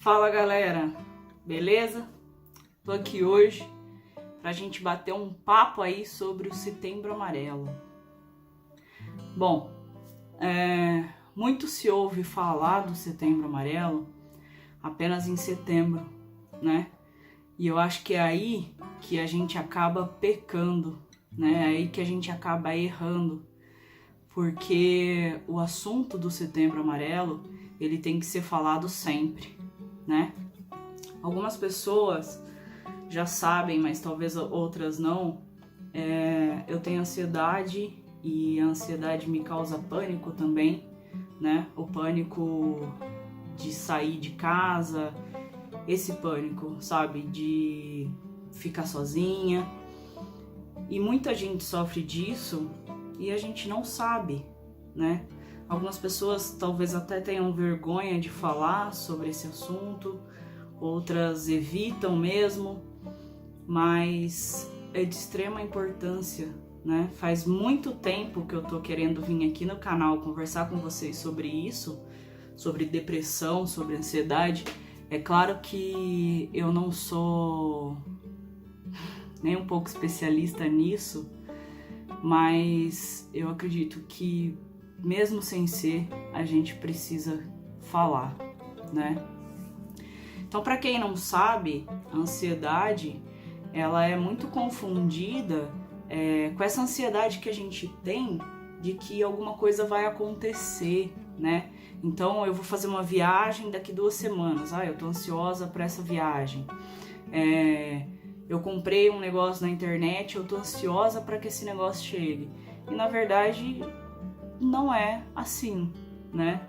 Fala galera, beleza? Tô aqui hoje pra gente bater um papo aí sobre o Setembro Amarelo. Bom, muito se ouve falar do Setembro Amarelo apenas em setembro, né? E eu acho que é aí que a gente acaba pecando, né? É aí que a gente acaba errando, porque o assunto do Setembro Amarelo, ele tem que ser falado sempre, né? Algumas pessoas já sabem, mas talvez outras não. Eu tenho ansiedade e a ansiedade me causa pânico também, né? O pânico de sair de casa, esse pânico, sabe? De ficar sozinha. E muita gente sofre disso e a gente não sabe, né? Algumas pessoas talvez até tenham vergonha de falar sobre esse assunto, outras evitam mesmo, mas é de extrema importância, né? Faz muito tempo que eu tô querendo vir aqui no canal conversar com vocês sobre isso, sobre depressão, sobre ansiedade. É claro que eu não sou nem um pouco especialista nisso, mas eu acredito que mesmo sem ser, a gente precisa falar, né? Então, para quem não sabe, a ansiedade, ela é muito confundida com essa ansiedade que a gente tem de que alguma coisa vai acontecer, né? Então, eu vou fazer uma viagem daqui 2 semanas. Eu tô ansiosa para essa viagem. Eu comprei um negócio na internet, eu tô ansiosa para que esse negócio chegue. E, na verdade, não é assim, né?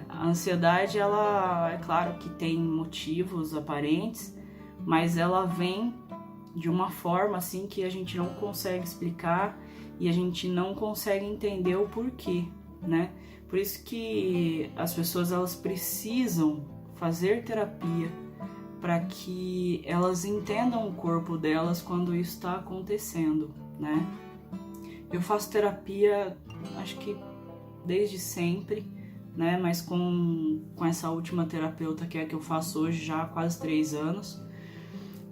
A ansiedade, ela é claro que tem motivos aparentes, mas ela vem de uma forma assim que a gente não consegue explicar e a gente não consegue entender o porquê, né? Por isso que as pessoas elas precisam fazer terapia para que elas entendam o corpo delas quando isso está acontecendo, né? Eu faço terapia, acho que desde sempre, né? Mas com essa última terapeuta que é a que eu faço hoje já há quase 3 anos.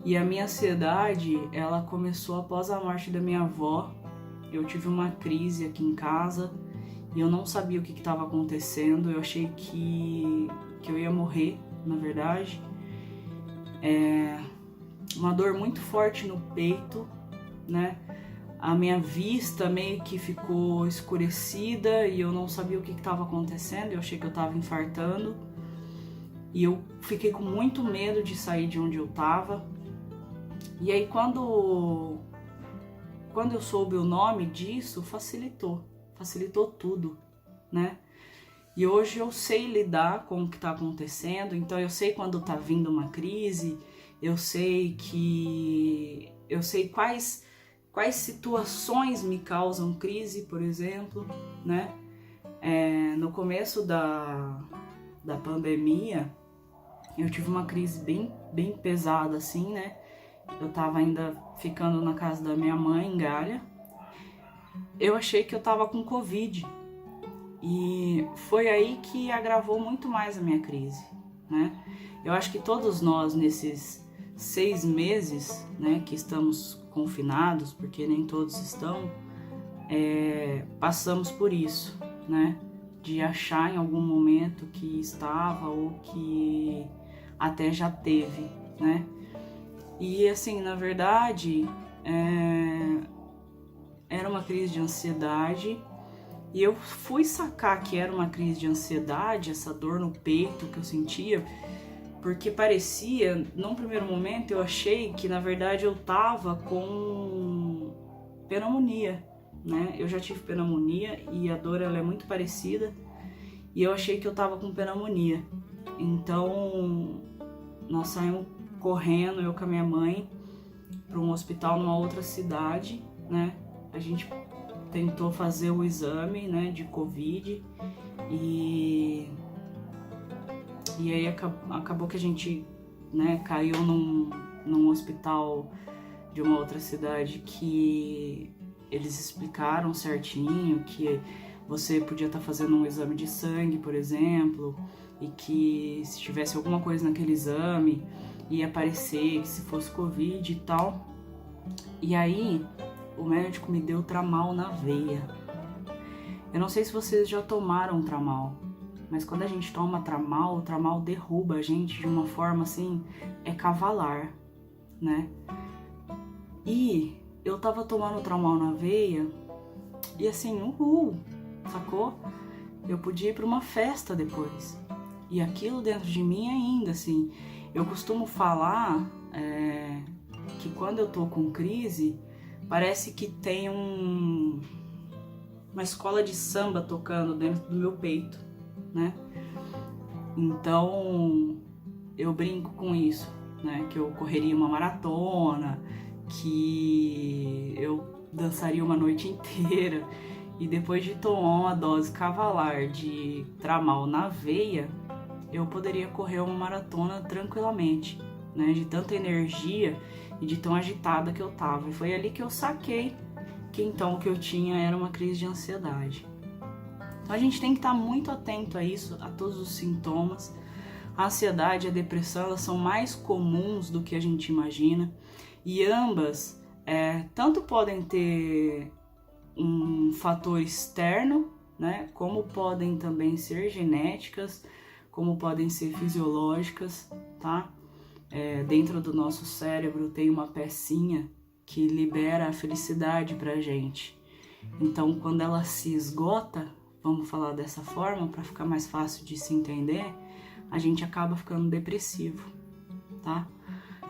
E a minha ansiedade, ela começou após a morte da minha avó. Eu tive uma crise aqui em casa e eu não sabia o que estava acontecendo. Eu achei que eu ia morrer, na verdade. Uma dor muito forte no peito, né? A minha vista meio que ficou escurecida e eu não sabia o que estava acontecendo, eu achei que eu estava infartando. E eu fiquei com muito medo de sair de onde eu estava. E aí quando eu soube o nome disso, facilitou tudo, né? E hoje eu sei lidar com o que está acontecendo, então eu sei quando está vindo uma crise, eu sei quais situações me causam crise, por exemplo, né? No começo da pandemia, eu tive uma crise bem pesada, assim, né? Eu tava ainda ficando na casa da minha mãe, em Galha. Eu achei que eu tava com Covid. E foi aí que agravou muito mais a minha crise, né? Eu acho que todos nós, nesses 6 meses, né, que estamos confinados, porque nem todos estão, passamos por isso, né? De achar em algum momento que estava ou que até já teve, né? E assim, na verdade, era uma crise de ansiedade e eu fui sacar que era uma crise de ansiedade, essa dor no peito que eu sentia, porque parecia, num primeiro momento eu achei que na verdade eu tava com pneumonia, né? Eu já tive pneumonia e a dor ela é muito parecida e eu achei que eu tava com pneumonia. Então nós saímos correndo, eu com a minha mãe, para um hospital numa outra cidade, né? A gente tentou fazer o exame, né, de Covid e aí acabou que a gente, né, caiu num hospital de uma outra cidade que eles explicaram certinho que você podia estar fazendo um exame de sangue, por exemplo, e que se tivesse alguma coisa naquele exame ia aparecer, que se fosse Covid e tal. E aí o médico me deu Tramal na veia. Eu não sei se vocês já tomaram Tramal, mas quando a gente toma Tramal, o Tramal derruba a gente de uma forma assim, cavalar, né? E eu tava tomando Tramal na veia e assim, sacou? Eu podia ir pra uma festa depois. E aquilo dentro de mim ainda, assim, eu costumo falar que quando eu tô com crise, parece que tem uma escola de samba tocando dentro do meu peito, né? Então, eu brinco com isso, né? Que eu correria uma maratona, que eu dançaria uma noite inteira, e depois de tomar uma dose cavalar de Tramal na veia, eu poderia correr uma maratona tranquilamente, né? De tanta energia e de tão agitada que eu tava. E foi ali que eu saquei que então o que eu tinha era uma crise de ansiedade. Então a gente tem que estar muito atento a isso, a todos os sintomas. A ansiedade e a depressão, elas são mais comuns do que a gente imagina, e ambas tanto podem ter um fator externo, né, como podem também ser genéticas, como podem ser fisiológicas, tá? Dentro do nosso cérebro tem uma pecinha que libera a felicidade pra gente. Então, quando ela se esgota, vamos falar dessa forma para ficar mais fácil de se entender, a gente acaba ficando depressivo, tá?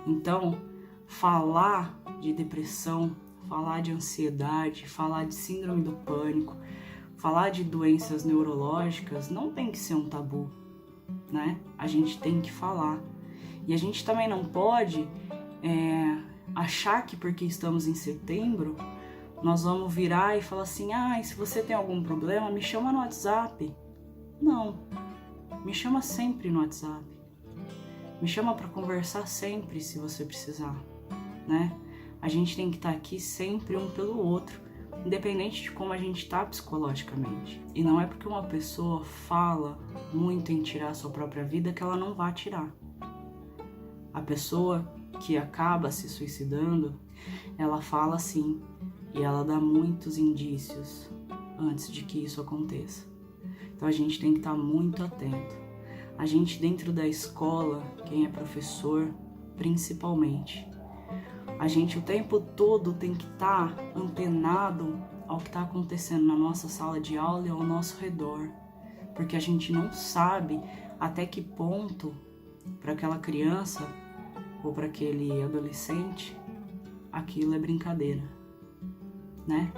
Então, falar de depressão, falar de ansiedade, falar de síndrome do pânico, falar de doenças neurológicas não tem que ser um tabu, né? A gente tem que falar. E a gente também não pode achar que porque estamos em setembro, nós vamos virar e falar assim, se você tem algum problema, me chama no WhatsApp. Não, me chama sempre no WhatsApp. Me chama para conversar sempre se você precisar, né? A gente tem que estar aqui sempre um pelo outro, independente de como a gente está psicologicamente. E não é porque uma pessoa fala muito em tirar a sua própria vida que ela não vai tirar. A pessoa que acaba se suicidando, ela fala sim, e ela dá muitos indícios antes de que isso aconteça. Então a gente tem que estar muito atento. A gente dentro da escola, quem é professor, principalmente, a gente o tempo todo tem que estar antenado ao que está acontecendo na nossa sala de aula e ao nosso redor, porque a gente não sabe até que ponto para aquela criança ou para aquele adolescente aquilo é brincadeira, né?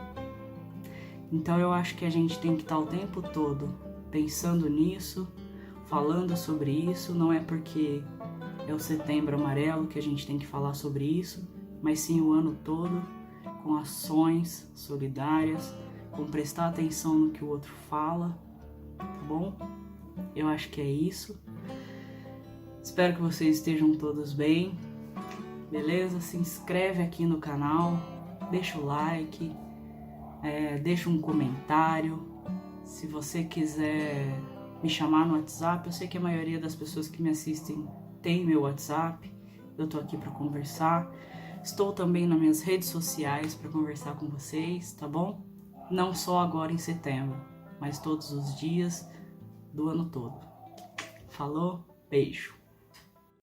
Então eu acho que a gente tem que estar o tempo todo pensando nisso, falando sobre isso. Não é porque é o Setembro Amarelo que a gente tem que falar sobre isso, mas sim o ano todo, com ações solidárias, com prestar atenção no que o outro fala, tá bom? Eu acho que é isso. Espero que vocês estejam todos bem, beleza? Se inscreve aqui no canal, deixa o like, deixa um comentário. Se você quiser me chamar no WhatsApp, eu sei que a maioria das pessoas que me assistem tem meu WhatsApp, eu tô aqui para conversar. Estou também nas minhas redes sociais para conversar com vocês, tá bom? Não só agora em setembro, mas todos os dias do ano todo. Falou? Beijo!